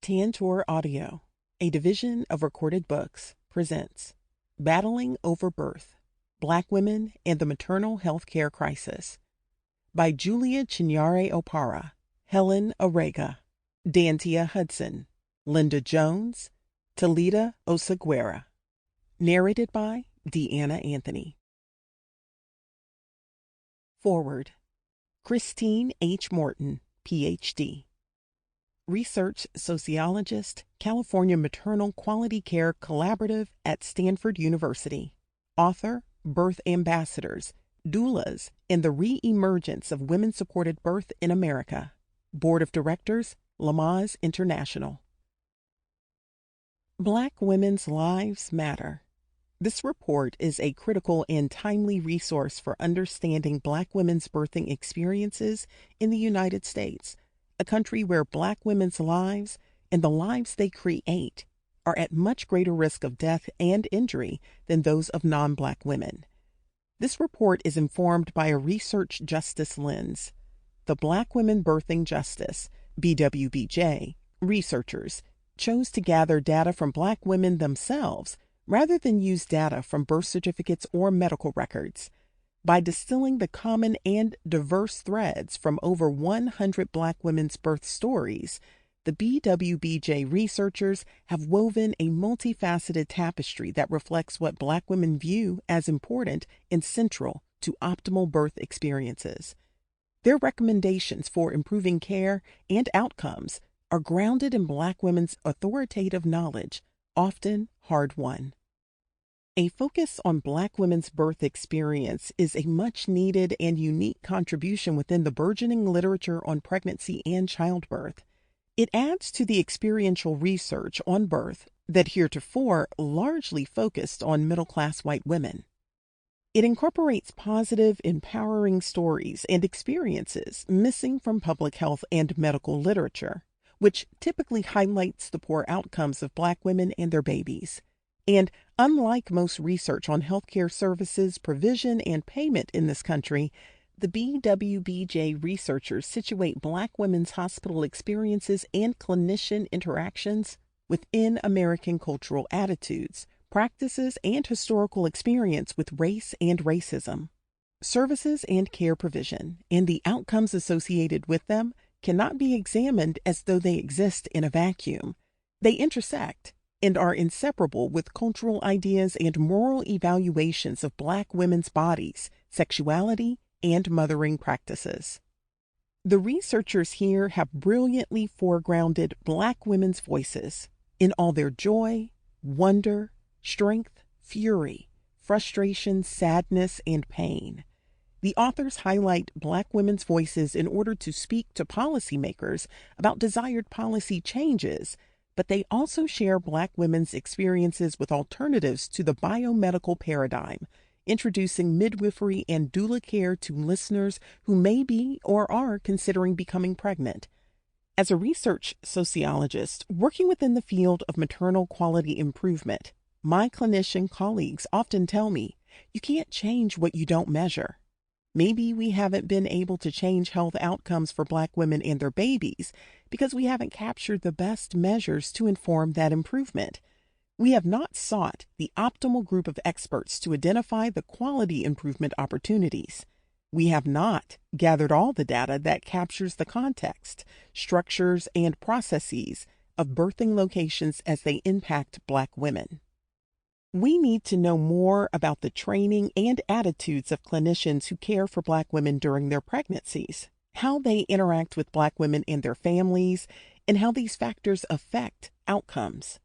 Tantor Audio, a division of Recorded Books, presents Battling Over Birth, Black Women and the Maternal Health Care Crisis by Julia Chinyere Opara, Helen Orega, Dantia Hudson, Linda Jones, Talita Osaguera. Narrated by Deanna Anthony. Forward. Christine H. Morton, Ph.D. Research Sociologist, California Maternal Quality Care Collaborative at Stanford University. Author, Birth Ambassadors, Doulas, and the Re-Emergence of Women-Supported Birth in America. Board of Directors, Lamaze International. Black Women's Lives Matter. This report is a critical and timely resource for understanding Black women's birthing experiences in the United States, a country where Black women's lives and the lives they create are at much greater risk of death and injury than those of non-Black women. This report is informed by a research justice lens. The Black Women Birthing Justice, BWBJ, researchers chose to gather data from Black women themselves rather than use data from birth certificates or medical records. By distilling the common and diverse threads from over 100 Black women's birth stories, the BWBJ researchers have woven a multifaceted tapestry that reflects what Black women view as important and central to optimal birth experiences. Their recommendations for improving care and outcomes are grounded in Black women's authoritative knowledge, often hard-won. A focus on Black women's birth experience is a much-needed and unique contribution within the burgeoning literature on pregnancy and childbirth. It adds to the experiential research on birth that heretofore largely focused on middle-class white women. It incorporates positive, empowering stories and experiences missing from public health and medical literature, which typically highlights the poor outcomes of Black women and their babies. And unlike most research on healthcare services, provision, and payment in this country, the BWBJ researchers situate Black women's hospital experiences and clinician interactions within American cultural attitudes, practices, and historical experience with race and racism. Services and care provision, and the outcomes associated with them, cannot be examined as though they exist in a vacuum. They intersect and are inseparable with cultural ideas and moral evaluations of Black women's bodies, sexuality, and mothering practices. The researchers here have brilliantly foregrounded Black women's voices in all their joy, wonder, strength, fury, frustration, sadness, and pain. The authors highlight Black women's voices in order to speak to policymakers about desired policy changes, but they also share Black women's experiences with alternatives to the biomedical paradigm, introducing midwifery and doula-care to listeners who may be or are considering becoming pregnant. As a research sociologist working within the field of maternal quality improvement, my clinician colleagues often tell me, "You can't change what you don't measure." Maybe we haven't been able to change health outcomes for Black women and their babies because we haven't captured the best measures to inform that improvement. We have not sought the optimal group of experts to identify the quality improvement opportunities. We have not gathered all the data that captures the context, structures, and processes of birthing locations as they impact Black women. We need to know more about the training and attitudes of clinicians who care for Black women during their pregnancies, how they interact with Black women and their families, and how these factors affect outcomes.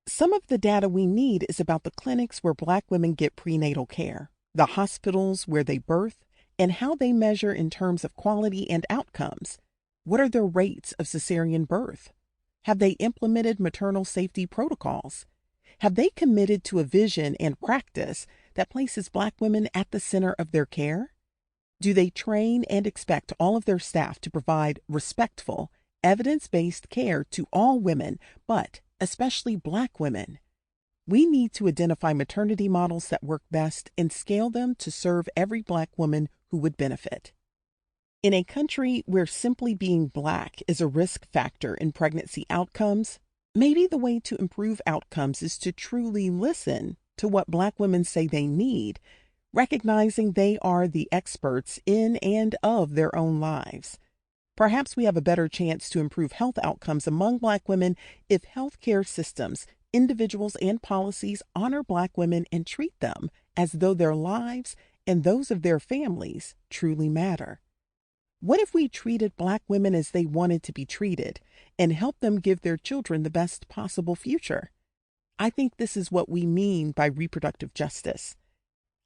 Some of the data we need is about the clinics where Black women get prenatal care, the hospitals where they birth, and how they measure in terms of quality and outcomes. What are their rates of cesarean birth? Have they implemented maternal safety protocols? Have they committed to a vision and practice that places Black women at the center of their care? Do they train and expect all of their staff to provide respectful, evidence-based care to all women, but especially Black women? We need to identify maternity models that work best and scale them to serve every Black woman who would benefit. In a country where simply being Black is a risk factor in pregnancy outcomes, Maybe the way to improve outcomes is to truly listen to what Black women say they need, recognizing they are the experts in and of their own lives. Perhaps we have a better chance to improve health outcomes among Black women if healthcare systems, individuals, and policies honor Black women and treat them as though their lives and those of their families truly matter. What if we treated Black women as they wanted to be treated and helped them give their children the best possible future? I think this is what we mean by reproductive justice.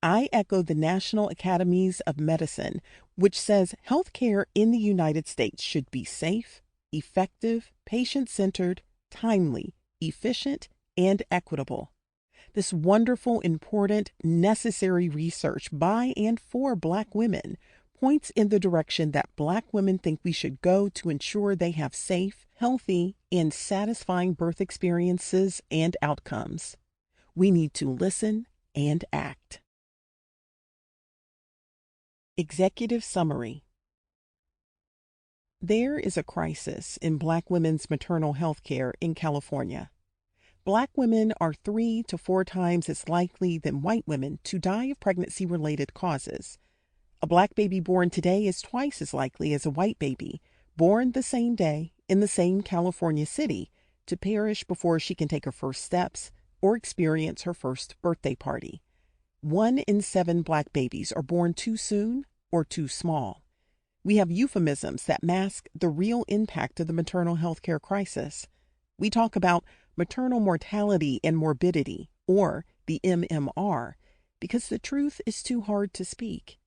I echo the National Academies of Medicine, which says healthcare in the United States should be safe, effective, patient-centered, timely, efficient, and equitable. This wonderful, important, necessary research by and for Black women points in the direction that Black women think we should go to ensure they have safe, healthy, and satisfying birth experiences and outcomes. We need to listen and act. Executive Summary. There is a crisis in Black women's maternal health care in California. Black women are 3 to 4 times as likely than white women to die of pregnancy-related causes. A Black baby born today is twice as likely as a white baby born the same day in the same California city to perish before she can take her first steps or experience her first birthday party. 1 in 7 Black babies are born too soon or too small. We have euphemisms that mask the real impact of the maternal health care crisis. We talk about maternal mortality and morbidity, or the MMR, because the truth is too hard to speak.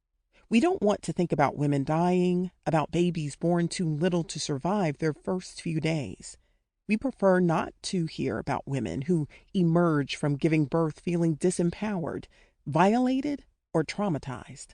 We don't want to think about women dying, about babies born too little to survive their first few days. We prefer not to hear about women who emerge from giving birth feeling disempowered, violated, or traumatized.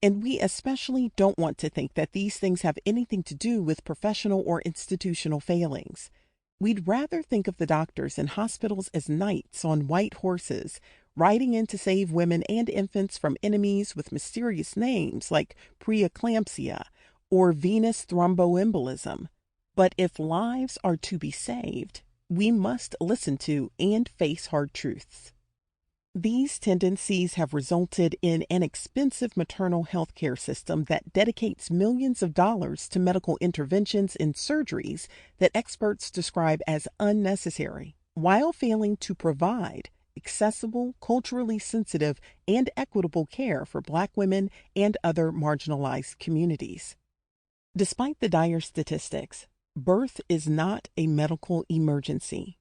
And we especially don't want to think that these things have anything to do with professional or institutional failings. We'd rather think of the doctors and hospitals as knights on white horses, riding in to save women and infants from enemies with mysterious names like preeclampsia or venous thromboembolism. But if lives are to be saved, we must listen to and face hard truths. These tendencies have resulted in an expensive maternal health care system that dedicates millions of dollars to medical interventions and surgeries that experts describe as unnecessary, while failing to provide accessible, culturally sensitive, and equitable care for Black women and other marginalized communities. Despite the dire statistics, birth is not a medical emergency.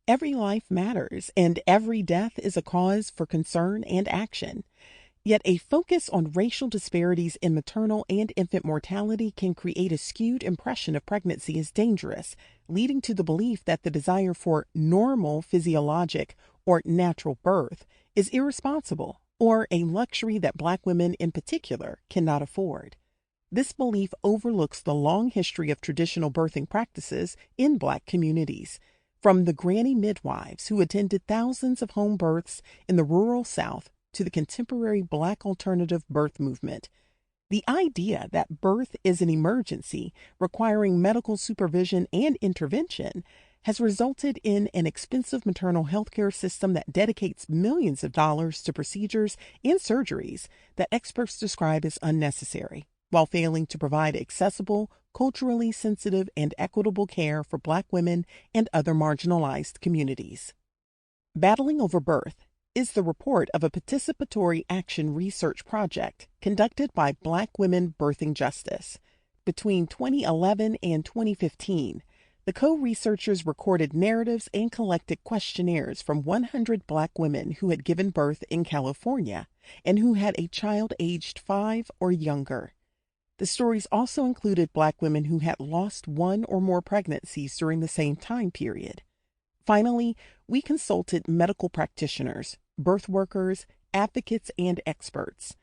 Every life matters, and every death is a cause for concern and action. Yet a focus on racial disparities in maternal and infant mortality can create a skewed impression of pregnancy as dangerous, leading to the belief that the desire for normal physiologic or natural birth is irresponsible or a luxury that Black women in particular cannot afford. This belief overlooks the long history of traditional birthing practices in Black communities, from the granny midwives who attended thousands of home births in the rural South to the contemporary Black alternative birth movement. The idea that birth is an emergency requiring medical supervision and intervention has resulted in an expensive maternal health care system that dedicates millions of dollars to procedures and surgeries that experts describe as unnecessary, while failing to provide accessible, culturally sensitive, and equitable care for Black women and other marginalized communities. Battling Over Birth is the report of a participatory action research project conducted by Black Women Birthing Justice. Between 2011 and 2015, the co-researchers recorded narratives and collected questionnaires from 100 Black women who had given birth in California and who had a child aged 5 or younger. The stories also included Black women who had lost 1 or more pregnancies during the same time period. Finally, we consulted medical practitioners, birth workers, advocates, and experts.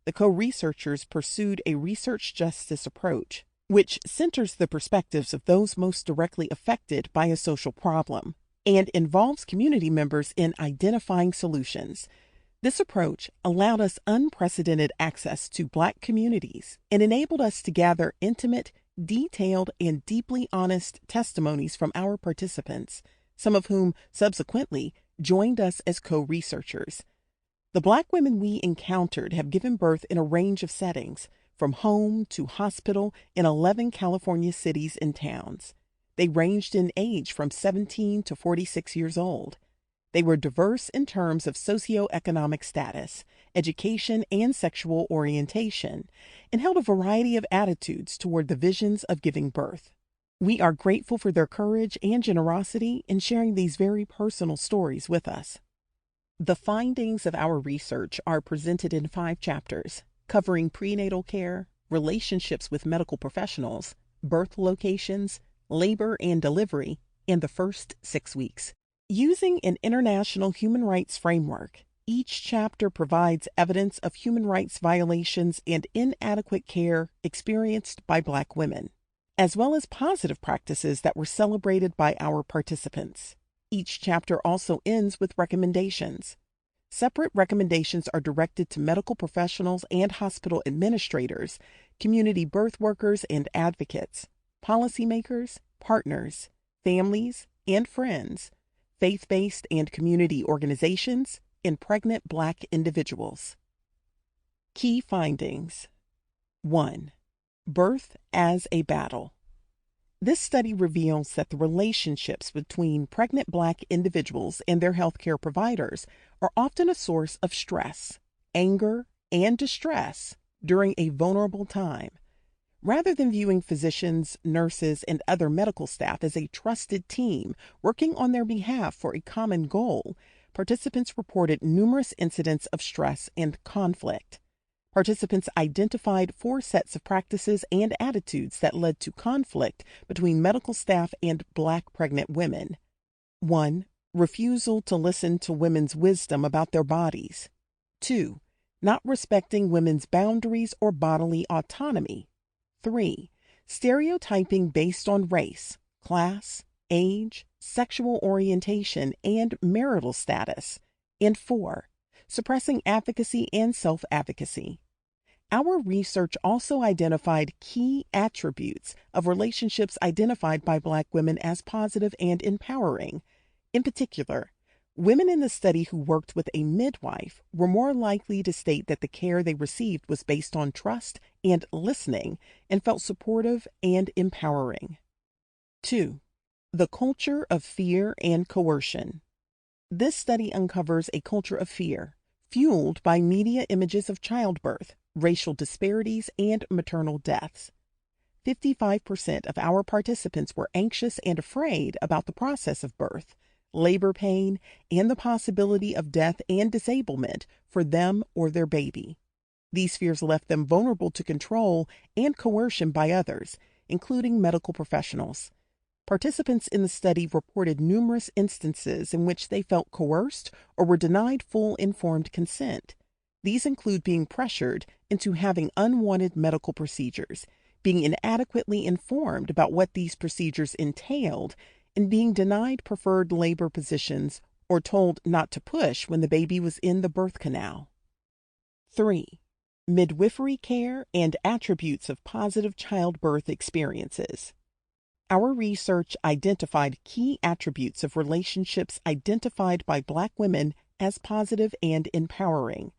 The co-researchers pursued a research justice approach, which centers the perspectives of those most directly affected by a social problem and involves community members in identifying solutions. This approach allowed us unprecedented access to Black communities and enabled us to gather intimate, detailed, and deeply honest testimonies from our participants, some of whom subsequently joined us as co-researchers. The Black women we encountered have given birth in a range of settings, from home to hospital in 11 California cities and towns. They ranged in age from 17 to 46 years old. They were diverse in terms of socioeconomic status, education, and sexual orientation, and held a variety of attitudes toward the visions of giving birth. We are grateful for their courage and generosity in sharing these very personal stories with us. The findings of our research are presented in 5 chapters, covering prenatal care, relationships with medical professionals, birth locations, labor and delivery, and the first 6 weeks. Using an international human rights framework, each chapter provides evidence of human rights violations and inadequate care experienced by Black women, as well as positive practices that were celebrated by our participants. Each chapter also ends with recommendations. Separate recommendations are directed to medical professionals and hospital administrators, community birth workers and advocates, policymakers, partners, families, and friends, faith-based and community organizations, and pregnant Black individuals. Key findings. 1. Birth as a battle. This study reveals that the relationships between pregnant Black individuals and their healthcare providers are often a source of stress, anger, and distress during a vulnerable time. Rather than viewing physicians, nurses, and other medical staff as a trusted team working on their behalf for a common goal, participants reported numerous incidents of stress and conflict. Participants identified 4 sets of practices and attitudes that led to conflict between medical staff and Black pregnant women. 1. Refusal to listen to women's wisdom about their bodies. 2. Not respecting women's boundaries or bodily autonomy. 3. Stereotyping based on race, class, age, sexual orientation, and marital status. And 4. Suppressing advocacy and self-advocacy. Our research also identified key attributes of relationships identified by Black women as positive and empowering. In particular, women in the study who worked with a midwife were more likely to state that the care they received was based on trust and listening and felt supportive and empowering. 2. The culture of fear and coercion. This study uncovers a culture of fear, fueled by media images of childbirth, racial disparities, and maternal deaths. 55% of our participants were anxious and afraid about the process of birth, labor pain, and the possibility of death and disablement for them or their baby. These fears left them vulnerable to control and coercion by others, including medical professionals. Participants in the study reported numerous instances in which they felt coerced or were denied full informed consent. These include being pressured into having unwanted medical procedures, being inadequately informed about what these procedures entailed, and being denied preferred labor positions or told not to push when the baby was in the birth canal. 3. Midwifery care and attributes of positive childbirth experiences. Our research identified key attributes of relationships identified by Black women as positive and empowering.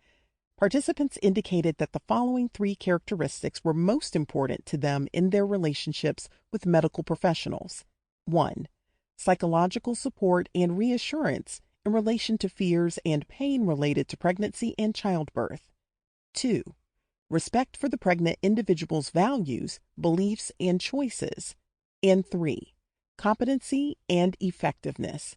Participants indicated that the following 3 characteristics were most important to them in their relationships with medical professionals. 1. Psychological support and reassurance in relation to fears and pain related to pregnancy and childbirth. 2. Respect for the pregnant individual's values, beliefs, and choices. And 3. Competency and effectiveness.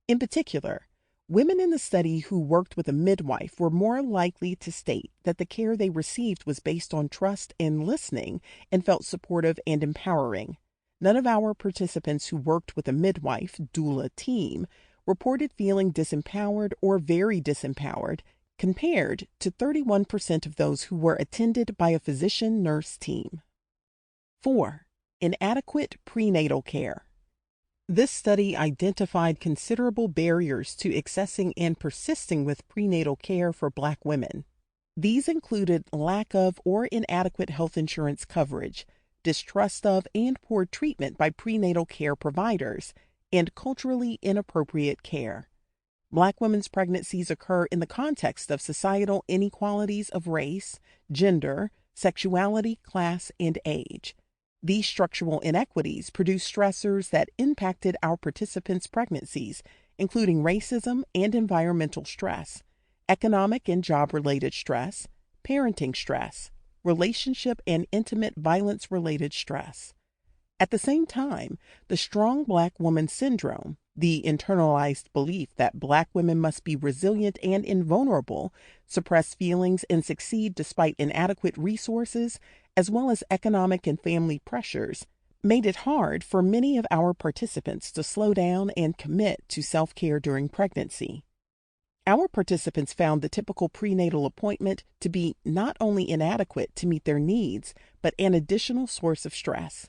In particular, women in the study who worked with a midwife were more likely to state that the care they received was based on trust and listening and felt supportive and empowering. None of our participants who worked with a midwife doula team reported feeling disempowered or very disempowered, compared to 31% of those who were attended by a physician-nurse team. 4. Inadequate prenatal care. This study identified considerable barriers to accessing and persisting with prenatal care for Black women. These included lack of or inadequate health insurance coverage, distrust of and poor treatment by prenatal care providers, and culturally inappropriate care. Black women's pregnancies occur in the context of societal inequalities of race, gender, sexuality, class, and age. These structural inequities produce stressors that impacted our participants' pregnancies, including racism and environmental stress, economic and job-related stress, parenting stress, relationship and intimate violence-related stress. At the same time, the strong Black woman syndrome, the internalized belief that Black women must be resilient and invulnerable, suppress feelings, and succeed despite inadequate resources, as well as economic and family pressures, made it hard for many of our participants to slow down and commit to self-care during pregnancy. Our participants found the typical prenatal appointment to be not only inadequate to meet their needs, but an additional source of stress.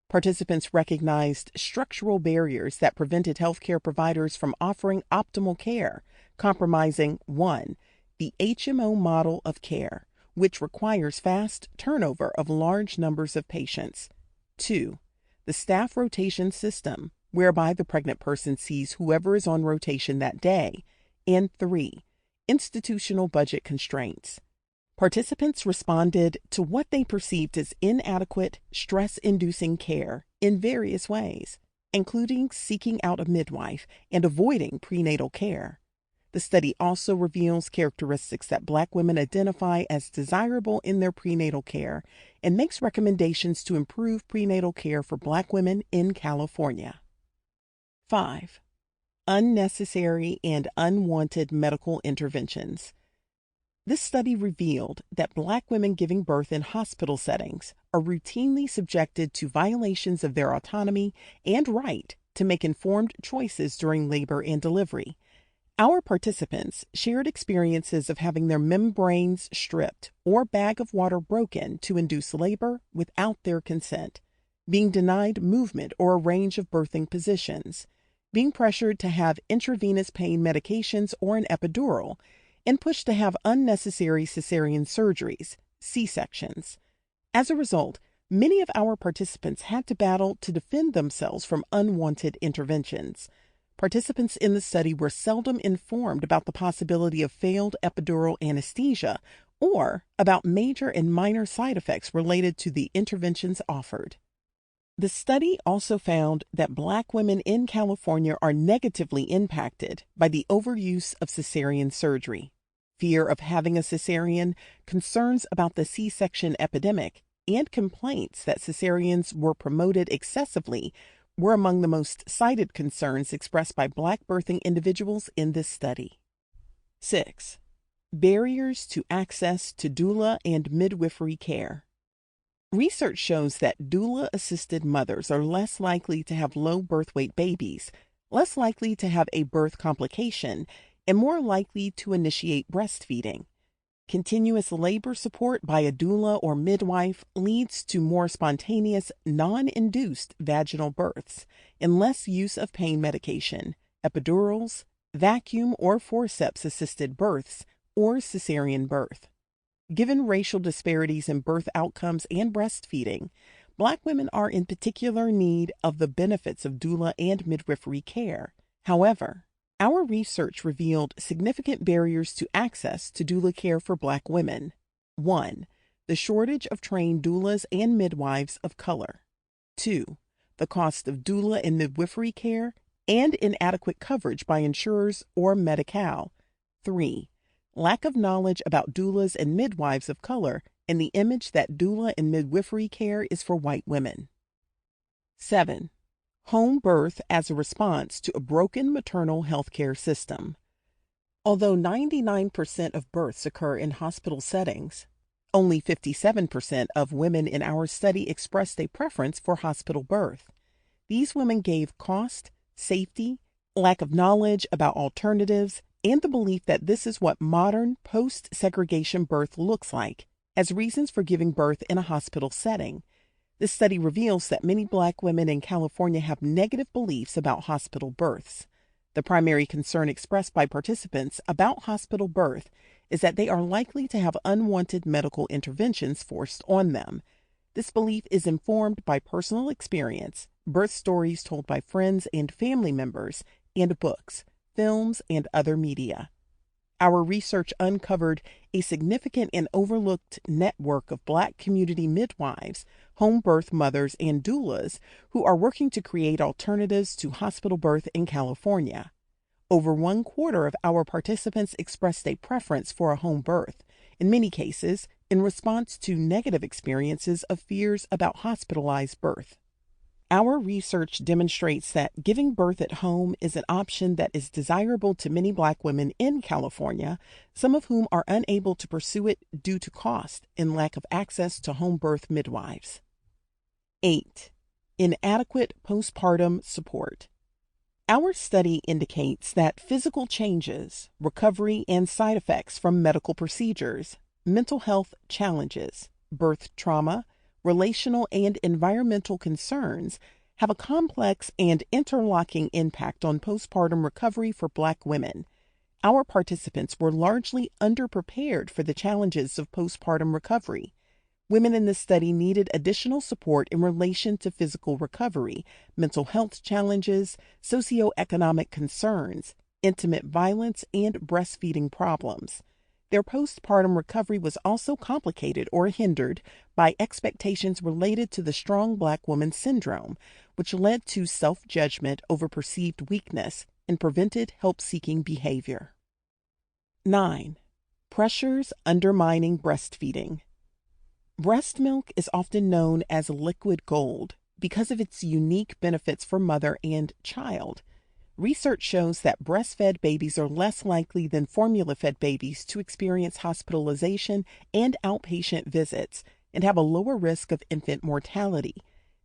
Participants recognized structural barriers that prevented healthcare providers from offering optimal care, compromising 1. The HMO model of care, which requires fast turnover of large numbers of patients. 2. The staff rotation system, whereby the pregnant person sees whoever is on rotation that day. And 3. Institutional budget constraints. Participants responded to what they perceived as inadequate, stress-inducing care in various ways, including seeking out a midwife and avoiding prenatal care. The study also reveals characteristics that Black women identify as desirable in their prenatal care and makes recommendations to improve prenatal care for Black women in California. 5. Unnecessary and unwanted medical interventions. This study revealed that Black women giving birth in hospital settings are routinely subjected to violations of their autonomy and right to make informed choices during labor and delivery. Our participants shared experiences of having their membranes stripped or bag of water broken to induce labor without their consent, being denied movement or a range of birthing positions, being pressured to have intravenous pain medications or an epidural, and pushed to have unnecessary cesarean surgeries, C-sections. As a result, many of our participants had to battle to defend themselves from unwanted interventions. Participants in the study were seldom informed about the possibility of failed epidural anesthesia or about major and minor side effects related to the interventions offered. The study also found that Black women in California are negatively impacted by the overuse of cesarean surgery. Fear of having a cesarean, concerns about the C-section epidemic, and complaints that cesareans were promoted excessively were among the most cited concerns expressed by Black birthing individuals in this study. 6. Barriers to access to doula and midwifery care. Research shows that doula-assisted mothers are less likely to have low birth weight babies, less likely to have a birth complication, and more likely to initiate breastfeeding. Continuous labor support by a doula or midwife leads to more spontaneous, non-induced vaginal births and less use of pain medication, epidurals, vacuum or forceps-assisted births, or cesarean birth. Given racial disparities in birth outcomes and breastfeeding, Black women are in particular need of the benefits of doula and midwifery care. However, our research revealed significant barriers to access to doula care for Black women. 1. The shortage of trained doulas and midwives of color. 2. The cost of doula and midwifery care and inadequate coverage by insurers or Medi-Cal. 3. Lack of knowledge about doulas and midwives of color and the image that doula and midwifery care is for white women. 7. Home birth as a response to a broken maternal health care system. Although 99% of births occur in hospital settings, only 57% of women in our study expressed a preference for hospital birth. These women gave cost, safety, lack of knowledge about alternatives, and the belief that this is what modern post-segregation birth looks like as reasons for giving birth in a hospital setting. This study reveals that many Black women in California have negative beliefs about hospital births. The primary concern expressed by participants about hospital birth is that they are likely to have unwanted medical interventions forced on them. This belief is informed by personal experience, birth stories told by friends and family members, and books, films, and other media. Our research uncovered a significant and overlooked network of Black community midwives, home birth mothers, and doulas who are working to create alternatives to hospital birth in California. Over 1/4 of our participants expressed a preference for a home birth, in many cases in response to negative experiences of fears about hospitalized birth. Our research demonstrates that giving birth at home is an option that is desirable to many Black women in California, some of whom are unable to pursue it due to cost and lack of access to home birth midwives. 8. Inadequate postpartum support. Our study indicates that physical changes, recovery, and side effects from medical procedures, mental health challenges, birth trauma, relational and environmental concerns have a complex and interlocking impact on postpartum recovery for Black women. Our participants were largely underprepared for the challenges of postpartum recovery. Women in this study needed additional support in relation to physical recovery, mental health challenges, socioeconomic concerns, intimate violence, and breastfeeding problems. Their postpartum recovery was also complicated or hindered by expectations related to the strong Black woman syndrome, which led to self-judgment over perceived weakness and prevented help-seeking behavior. 9. Pressures undermining breastfeeding. Breast milk is often known as liquid gold because of its unique benefits for mother and child. Research shows that breastfed babies are less likely than formula-fed babies to experience hospitalization and outpatient visits and have a lower risk of infant mortality.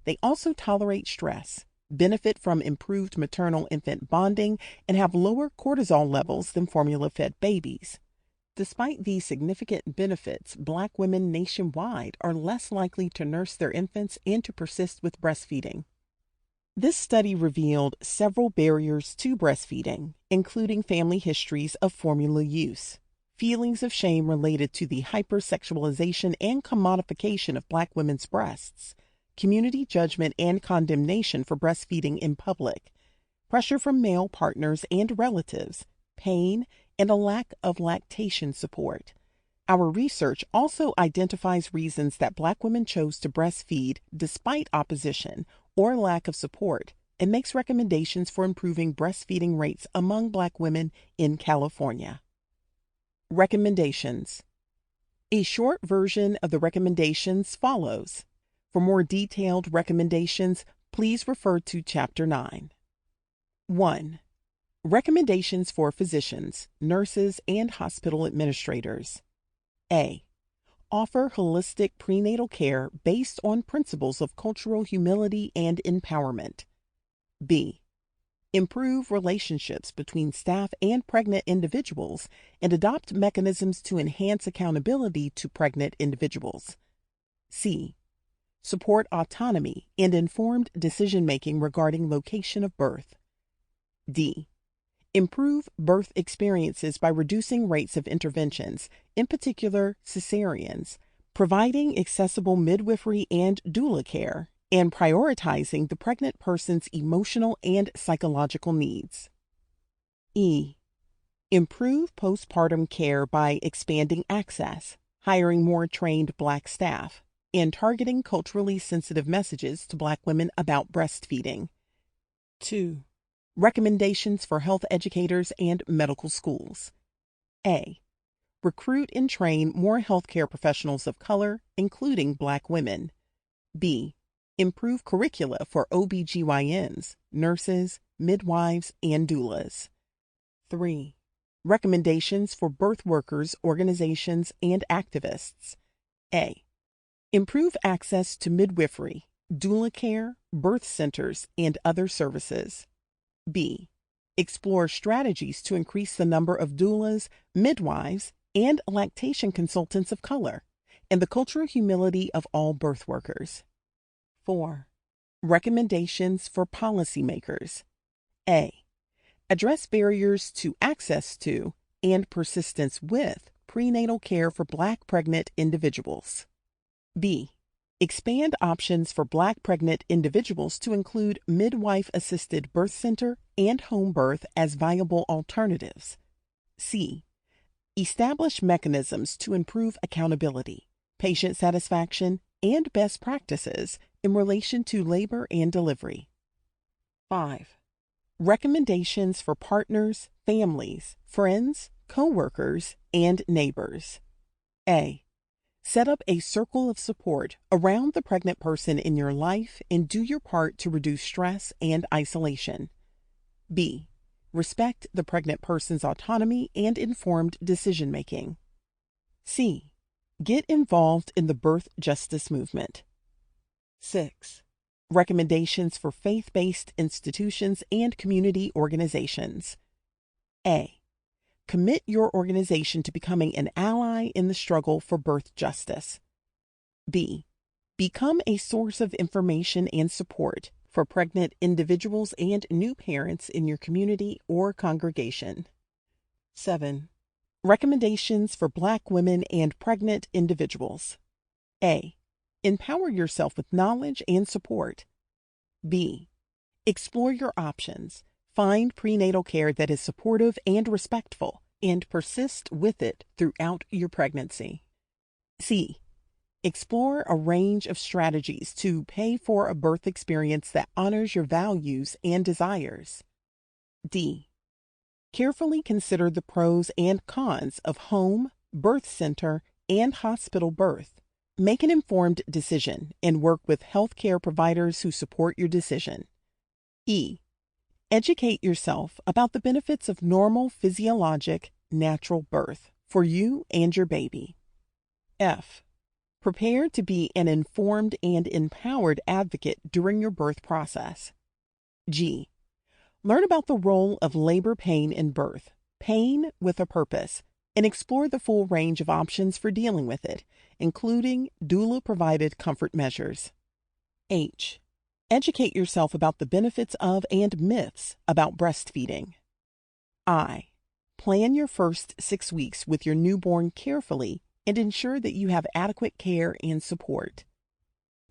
They also tolerate stress, benefit from improved maternal-infant bonding, and have lower cortisol levels than formula-fed babies. Despite these significant benefits, Black women nationwide are less likely to nurse their infants and to persist with breastfeeding. This study revealed several barriers to breastfeeding, including family histories of formula use, feelings of shame related to the hypersexualization and commodification of Black women's breasts, community judgment and condemnation for breastfeeding in public, pressure from male partners and relatives, pain, and a lack of lactation support. Our research also identifies reasons that Black women chose to breastfeed despite opposition or lack of support and makes recommendations for improving breastfeeding rates among Black women in California. Recommendations. A short version of the recommendations follows. For more detailed recommendations, please refer to Chapter 9. 1. Recommendations for physicians, nurses, and hospital administrators. A. Offer holistic prenatal care based on principles of cultural humility and empowerment. B. Improve relationships between staff and pregnant individuals and adopt mechanisms to enhance accountability to pregnant individuals. C. Support autonomy and informed decision-making regarding location of birth. D. Improve birth experiences by reducing rates of interventions, in particular cesareans, providing accessible midwifery and doula care, and prioritizing the pregnant person's emotional and psychological needs. E. Improve postpartum care by expanding access, hiring more trained Black staff, and targeting culturally sensitive messages to Black women about breastfeeding. 2. Recommendations for health educators and medical schools. A. Recruit and train more healthcare professionals of color, including Black women. B. Improve curricula for OBGYNs, nurses, midwives, and doulas. 3. Recommendations for birth workers, organizations, and activists. A. Improve access to midwifery, doula care, birth centers, and other services. B. Explore strategies to increase the number of doulas, midwives, and lactation consultants of color, and the cultural humility of all birth workers. 4. Recommendations for policymakers. A. Address barriers to access to and persistence with prenatal care for Black pregnant individuals. B. Expand options for Black pregnant individuals to include midwife-assisted birth center and home birth as viable alternatives. C. Establish mechanisms to improve accountability, patient satisfaction, and best practices in relation to labor and delivery. 5. Recommendations for partners, families, friends, co-workers, and neighbors. A. Set up a circle of support around the pregnant person in your life and do your part to reduce stress and isolation. B. Respect the pregnant person's autonomy and informed decision-making. C. Get involved in the birth justice movement. 6. Recommendations for faith-based institutions and community organizations. A. Commit your organization to becoming an ally in the struggle for birth justice. B. Become a source of information and support for pregnant individuals and new parents in your community or congregation. 7. Recommendations for Black women and pregnant individuals. A. Empower yourself with knowledge and support. B. Explore your options. Find prenatal care that is supportive and respectful, and persist with it throughout your pregnancy. C. Explore a range of strategies to pay for a birth experience that honors your values and desires. D. Carefully consider the pros and cons of home, birth center, and hospital birth. Make an informed decision and work with healthcare providers who support your decision. E. Educate yourself about the benefits of normal physiologic, natural birth for you and your baby. F. Prepare to be an informed and empowered advocate during your birth process. G. Learn about the role of labor pain in birth, pain with a purpose, and explore the full range of options for dealing with it, including doula-provided comfort measures. H. Educate yourself about the benefits of and myths about breastfeeding. I. Plan your first 6 weeks with your newborn carefully and ensure that you have adequate care and support.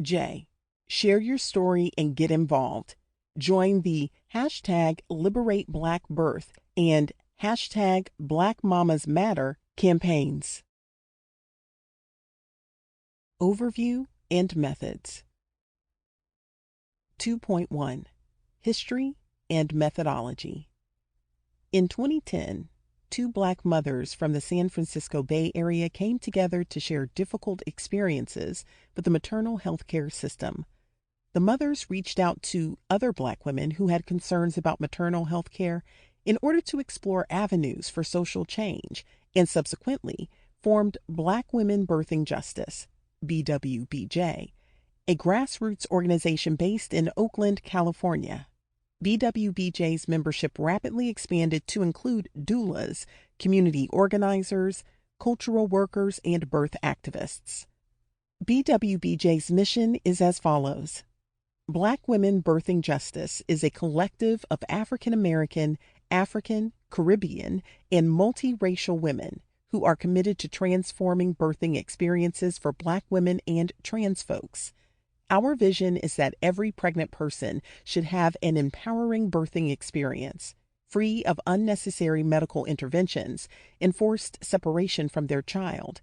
J. Share your story and get involved. Join the #LiberateBlackBirth and #BlackMamasMatter campaigns. Overview and methods. 2.1 History and Methodology. In 2010, 2 Black mothers from the San Francisco Bay Area came together to share difficult experiences with the maternal health care system. The mothers reached out to other Black women who had concerns about maternal health care in order to explore avenues for social change and subsequently formed Black Women Birthing Justice, BWBJ, a grassroots organization based in Oakland, California. BWBJ's membership rapidly expanded to include doulas, community organizers, cultural workers, and birth activists. BWBJ's mission is as follows. Black Women Birthing Justice is a collective of African American, African, Caribbean, and multiracial women who are committed to transforming birthing experiences for Black women and trans folks. Our vision is that every pregnant person should have an empowering birthing experience, free of unnecessary medical interventions and forced separation from their child.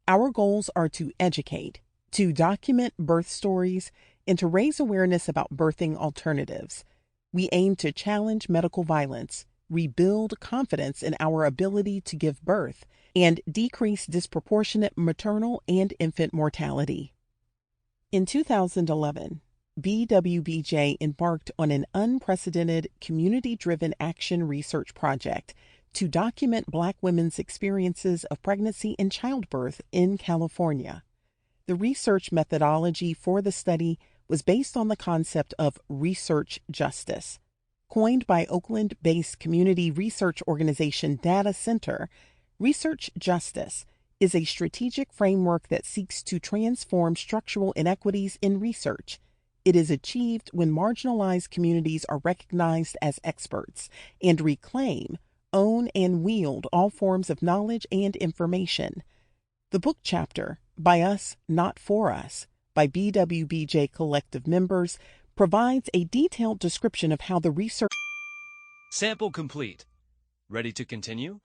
Our goals are to educate, to document birth stories, and to raise awareness about birthing alternatives. We aim to challenge medical violence, rebuild confidence in our ability to give birth, and decrease disproportionate maternal and infant mortality. In 2011, BWBJ embarked on an unprecedented community-driven action research project to document Black women's experiences of pregnancy and childbirth in California. The research methodology for the study was based on the concept of research justice. Coined by Oakland-based community research organization Data Center, research justice is a strategic framework that seeks to transform structural inequities in research. It is achieved when marginalized communities are recognized as experts and reclaim, own, and wield all forms of knowledge and information. The book chapter, By Us, Not For Us, by BWBJ Collective members, provides a detailed description of how the research. Sample complete. Ready to continue?